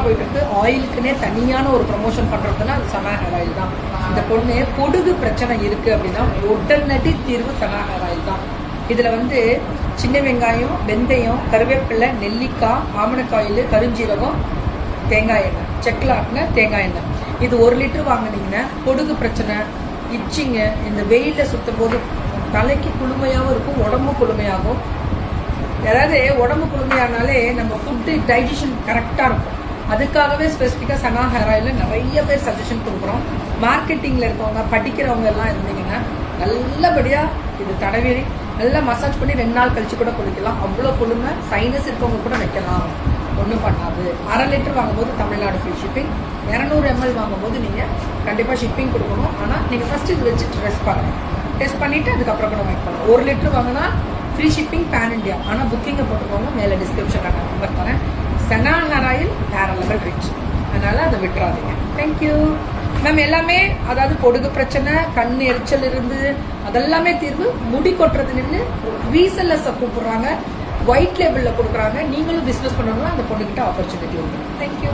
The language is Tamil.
போயிட்டு இருக்கு. ஆயிலுக்குன்னே தனியான ஒரு ப்ரமோஷன் பண்றதுன்னா அது சனா ஹேர் ஆயில் தான். இந்த பொண்ணு பொடுகு பிரச்சனை இருக்கு அப்படின்னா உடனடி தீர்வு சனா ஹேர் ஆயில் தான். இதுல சின்ன வெங்காயம், வெந்தயம், கருவேப்பிலை, நெல்லிக்காய், ஆமணக்காயில், கருஞ்சீரகம், தேங்காய் எண்ணெய், செக்கில் ஆட்டின தேங்காய் எண்ணெய், இது 1 லிட்டர் வாங்கினீங்கன்னா பொடுகு பிரச்சனை, இச்சிங்க, இந்த வெயில சுத்தும் போது தலைக்கு குளுமையாகவும் இருக்கும், உடம்பு குளுமையாகும். அதாவது உடம்பு குளுமையானாலே நம்ம ஃபுட்டு டைஜஷன் கரெக்டாக இருக்கும். அதுக்காகவே ஸ்பெசிஃபிக்காக சனா ஹேர் ஆயிலில் நிறைய பேர் சஜஷன் கொடுக்குறோம். மார்க்கெட்டிங்கில் இருக்கவங்க, படிக்கிறவங்க எல்லாம் இருந்தீங்கன்னா நல்லபடியாக இது தடவி நல்லா மசாஜ் பண்ணி 2 நாள் கழிச்சு கூட குளிக்கலாம். அவ்வளோ குளுமை. சைனஸ் இருக்கவங்க கூட வைக்கலாம், ஒன்றும் பண்ணாது. 1/2 லிட்டர் வாங்கும்போது தமிழ்நாடு ஃப்ரீ ஷிப்பிங். 200 ml வாங்கும்போது நீங்கள் கண்டிப்பாக ஷிப்பிங் கொடுக்கணும். ஆனால் நீங்கள் ஃபர்ஸ்ட் இது வச்சு டெஸ்ட் பண்ணுங்கள். டெஸ்ட் பண்ணிவிட்டு அதுக்கப்புறம் கூட வாங்கி பண்ணலாம். 1 லிட்டர் வாங்கினா ஃப்ரீ ஷிப்பிங் பேன் இண்டியா. ஆனால் புக்கிங்கை போட்டுக்கோங்க. மேலே டிஸ்கிரிப்ஷனில் நான் நம்பர் தரேன். சனா ஹேர் ஆயில் வேற லெவல் ரிச், அதனால அதை விட்டுறாதீங்க. Thank you ma'am. எல்லாமே அதாவது பொடுகு பிரச்சனை, கண் எரிச்சல் இருந்து அதெல்லாமே தீர்வு. முடி கொட்டுறது நின்று ரீசெல்லர்ஸை கூப்பிடுறாங்க, ஒயிட் லேபிளில் கொடுக்குறாங்க. நீங்களும் பிஸ்னஸ் பண்ணணும்னா அந்த பொண்ணுகிட்ட ஆப்பர்ச்சுனிட்டி உண்டு. தேங்க்யூ.